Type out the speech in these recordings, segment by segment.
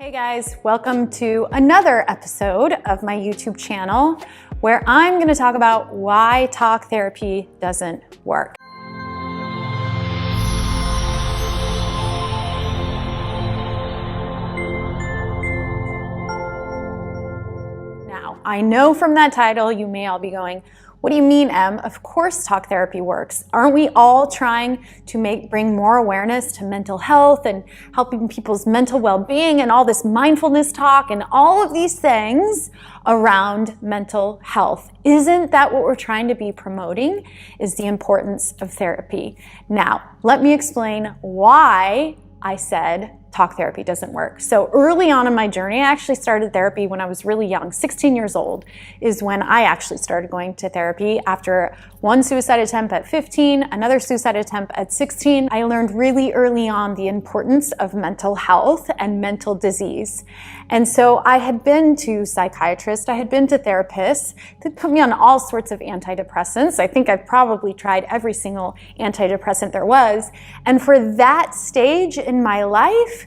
Hey guys, welcome to another episode of my YouTube channel where I'm going to talk about why talk therapy doesn't work. Now, I know from that title you may all be going, what do you mean, Em? Of course talk therapy works. Aren't we all trying to bring more awareness to mental health and helping people's mental well-being and all this mindfulness talk and all of these things around mental health? Isn't that what we're trying to be promoting, is the importance of therapy? Now, let me explain why I said talk therapy doesn't work. So early on in my journey, I actually started therapy when I was really young. 16 years old is when I actually started going to therapy after one suicide attempt at 15, another suicide attempt at 16. I learned really early on the importance of mental health and mental disease. And so I had been to psychiatrists, I had been to therapists that put me on all sorts of antidepressants. I think I've probably tried every single antidepressant there was. And for that stage in my life,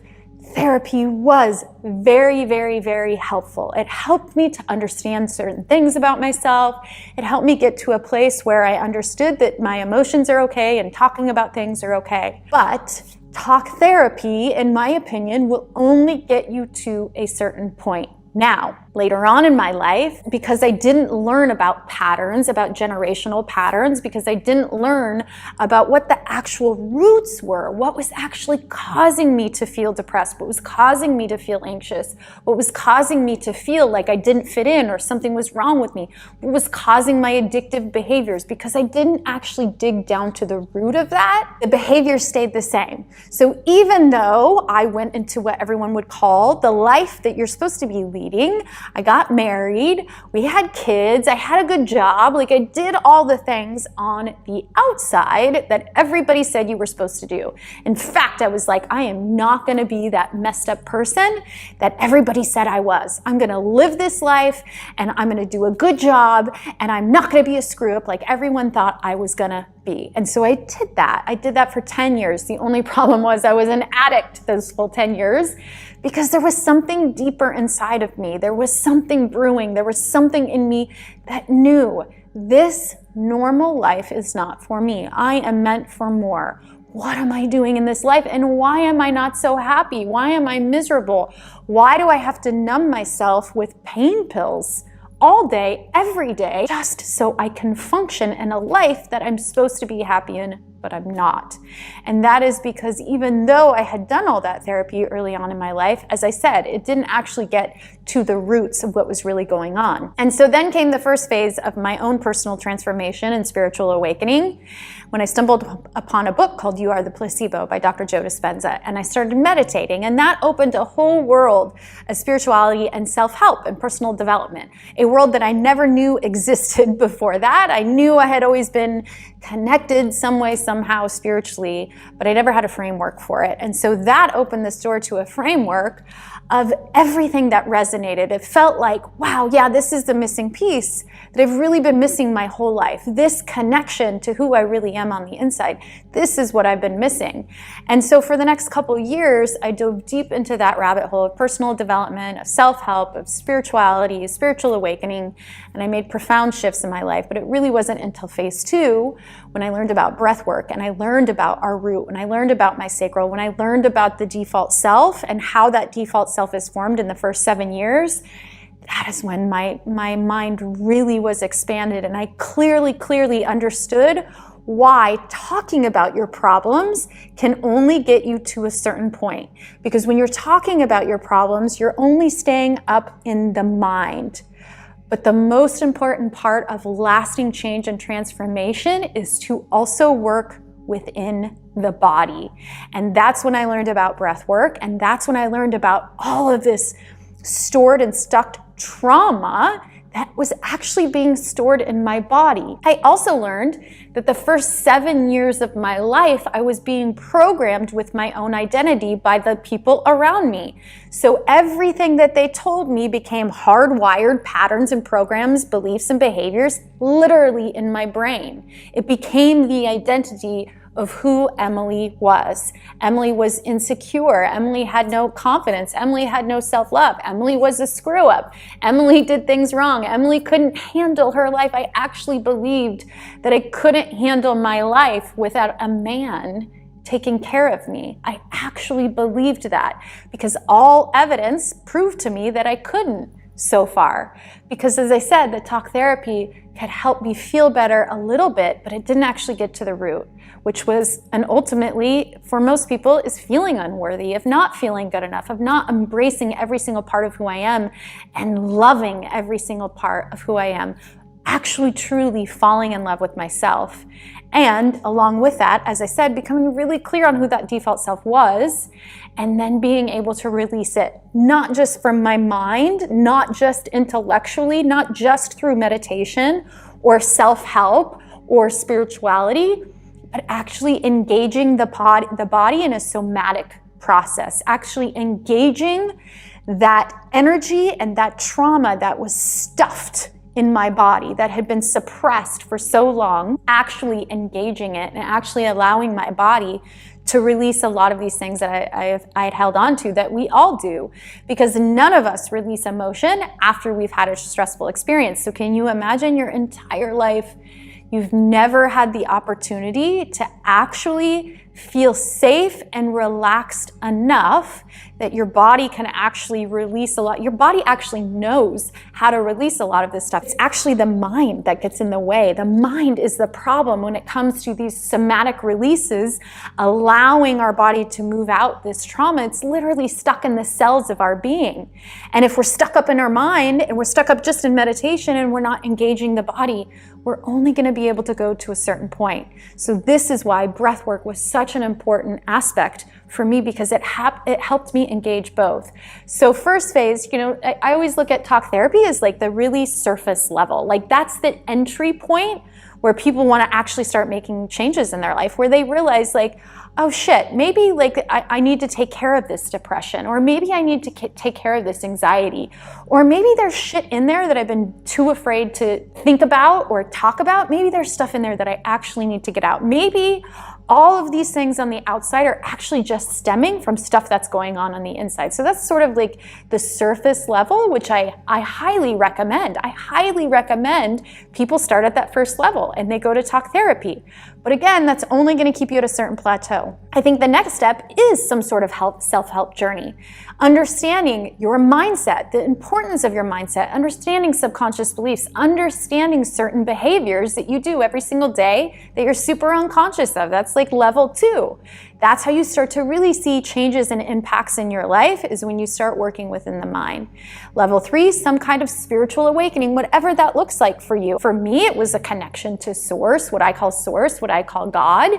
therapy was very, very, very helpful. It helped me to understand certain things about myself. It helped me get to a place where I understood that my emotions are okay and talking about things are okay. But talk therapy, in my opinion, will only get you to a certain point. Now, later on in my life, because I didn't learn about patterns, about generational patterns, because I didn't learn about what the actual roots were, what was actually causing me to feel depressed, what was causing me to feel anxious, what was causing me to feel like I didn't fit in or something was wrong with me, what was causing my addictive behaviors, because I didn't actually dig down to the root of that, the behaviors stayed the same. So even though I went into what everyone would call the life that you're supposed to be leading, I got married, we had kids, I had a good job, like I did all the things on the outside that everybody said you were supposed to do. In fact, I was like, I am not gonna be that messed up person that everybody said I was. I'm gonna live this life and I'm gonna do a good job and I'm not gonna be a screw up like everyone thought I was gonna be. And so I did that. I did that for 10 years. The only problem was I was an addict those full 10 years because there was something deeper inside of me. There was something brewing. There was something in me that knew this normal life is not for me. I am meant for more. What am I doing in this life? And why am I not so happy? Why am I miserable? Why do I have to numb myself with pain pills all day, every day, just so I can function in a life that I'm supposed to be happy in, but I'm not? And that is because even though I had done all that therapy early on in my life, as I said, it didn't actually get to the roots of what was really going on. And so then came the first phase of my own personal transformation and spiritual awakening when I stumbled upon a book called You Are the Placebo by Dr. Joe Dispenza. And I started meditating, and that opened a whole world of spirituality and self-help and personal development, a world that I never knew existed before that. I knew I had always been connected some way, somehow spiritually, but I never had a framework for it. And so that opened this door to a framework of everything that resonated. It felt like, wow, yeah, this is the missing piece that I've really been missing my whole life. This connection to who I really am on the inside. This is what I've been missing. And so for the next couple of years, I dove deep into that rabbit hole of personal development, of self-help, of spirituality, spiritual awakening, and I made profound shifts in my life. But it really wasn't until phase 2 when I learned about breath work and I learned about our root, when I learned about my sacral, when I learned about the default self and how that default self is formed in the first 7 years. That is when my mind really was expanded, and I clearly understood why talking about your problems can only get you to a certain point. Because when you're talking about your problems, you're only staying up in the mind. But the most important part of lasting change and transformation is to also work within the body. And that's when I learned about breath work, and that's when I learned about all of this stored and stuck trauma that was actually being stored in my body. I also learned that the first 7 years of my life, I was being programmed with my own identity by the people around me. So everything that they told me became hardwired patterns and programs, beliefs and behaviors, literally in my brain. It became the identity of who Emily was. Emily was insecure. Emily had no confidence. Emily had no self-love. Emily was a screw up. Emily did things wrong. Emily couldn't handle her life. I actually believed that I couldn't handle my life without a man taking care of me. I actually believed that because all evidence proved to me that I couldn't so far. Because as I said, the talk therapy had helped me feel better a little bit, but it didn't actually get to the root, which was, and ultimately for most people, is feeling unworthy, of not feeling good enough, of not embracing every single part of who I am and loving every single part of who I am, actually truly falling in love with myself. And along with that, as I said, becoming really clear on who that default self was, and then being able to release it, not just from my mind, not just intellectually, not just through meditation or self-help or spirituality, but actually engaging the body in a somatic process, actually engaging that energy and that trauma that was stuffed in my body, that had been suppressed for so long, actually engaging it and actually allowing my body to release a lot of these things that I had held on to, that we all do, because none of us release emotion after we've had a stressful experience. So can you imagine your entire life, you've never had the opportunity to actually feel safe and relaxed enough that your body can actually release a lot. Your body actually knows how to release a lot of this stuff. It's actually the mind that gets in the way. The mind is the problem when it comes to these somatic releases, allowing our body to move out this trauma. It's literally stuck in the cells of our being. And if we're stuck up in our mind and we're stuck up just in meditation and we're not engaging the body, we're only going to be able to go to a certain point. So this is why breath work was such an important aspect for me, because it helped me engage both. So first phase, I always look at talk therapy as like the really surface level. Like that's the entry point where people want to actually start making changes in their life, where they realize like, oh shit, maybe like I need to take care of this depression, or maybe I need to take care of this anxiety, or maybe there's shit in there that I've been too afraid to think about or talk about. Maybe there's stuff in there that I actually need to get out. Maybe all of these things on the outside are actually just stemming from stuff that's going on the inside. So that's sort of like the surface level, which I highly recommend. I highly recommend people start at that first level and they go to talk therapy. But again, that's only going to keep you at a certain plateau. I think the next step is some sort of self-help journey. Understanding your mindset, the importance of your mindset, understanding subconscious beliefs, understanding certain behaviors that you do every single day that you're super unconscious of. That's like level 2. That's how you start to really see changes and impacts in your life, is when you start working within the mind. Level 3, some kind of spiritual awakening, whatever that looks like for you. For me, it was a connection to source, what I call God,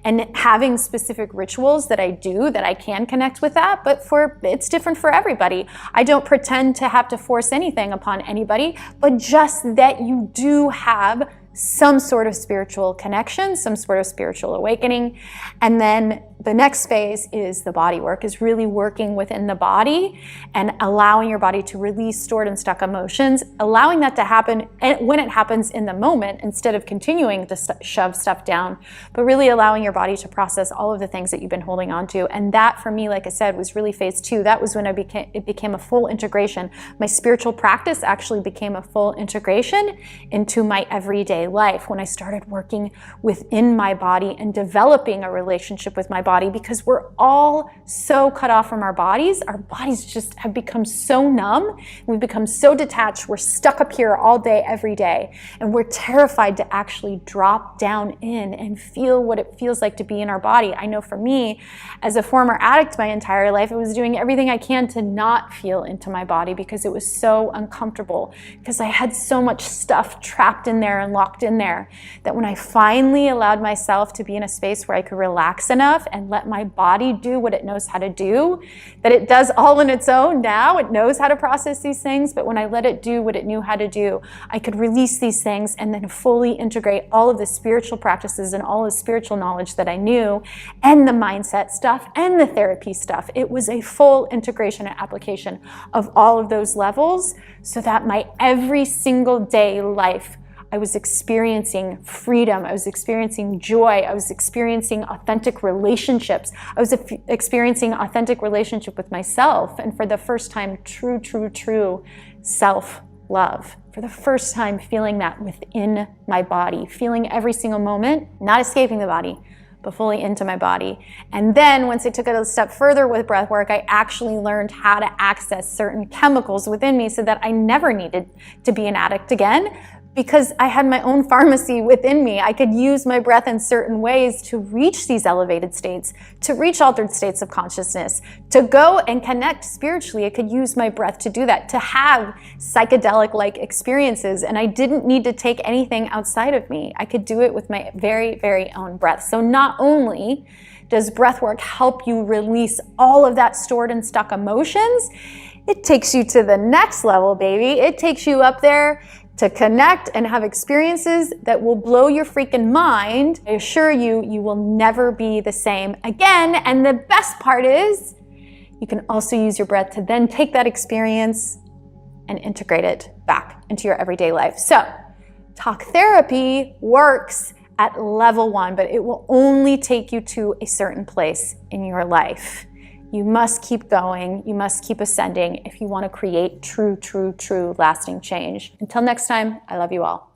and having specific rituals that I do that I can connect with that, but it's different for everybody. I don't pretend to have to force anything upon anybody, but just that you do have some sort of spiritual connection, some sort of spiritual awakening. And then the next phase is the body work, is really working within the body and allowing your body to release stored and stuck emotions, allowing that to happen when it happens in the moment, instead of continuing to shove stuff down, but really allowing your body to process all of the things that you've been holding on to. And that, for me, like I said, was really phase 2. That was when it became a full integration. My spiritual practice actually became a full integration into my everyday life when I started working within my body and developing a relationship with my body, because we're all so cut off from our bodies. Our bodies just have become so numb. We've become so detached. We're stuck up here all day, every day. And we're terrified to actually drop down in and feel what it feels like to be in our body. I know for me, as a former addict my entire life, I was doing everything I can to not feel into my body because it was so uncomfortable, because I had so much stuff trapped in there and locked in there, that when I finally allowed myself to be in a space where I could relax enough and let my body do what it knows how to do, that it does all on its own now. It knows how to process these things, but when I let it do what it knew how to do, I could release these things and then fully integrate all of the spiritual practices and all the spiritual knowledge that I knew, and the mindset stuff and the therapy stuff. It was a full integration and application of all of those levels, so that my every single day life, I was experiencing freedom. I was experiencing joy. I was experiencing authentic relationships. I was experiencing authentic relationship with myself. And for the first time, true self-love. For the first time, feeling that within my body, feeling every single moment, not escaping the body, but fully into my body. And then once I took it a step further with breath work, I actually learned how to access certain chemicals within me so that I never needed to be an addict again, because I had my own pharmacy within me. I could use my breath in certain ways to reach these elevated states, to reach altered states of consciousness, to go and connect spiritually. I could use my breath to do that, to have psychedelic-like experiences, and I didn't need to take anything outside of me. I could do it with my very own breath. So not only does breath work help you release all of that stored and stuck emotions, it takes you to the next level, baby. It takes you up there to connect and have experiences that will blow your freaking mind. I assure you, you will never be the same again. And the best part is, you can also use your breath to then take that experience and integrate it back into your everyday life. So, talk therapy works at level 1, but it will only take you to a certain place in your life. You must keep going. You must keep ascending if you want to create true lasting change. Until next time, I love you all.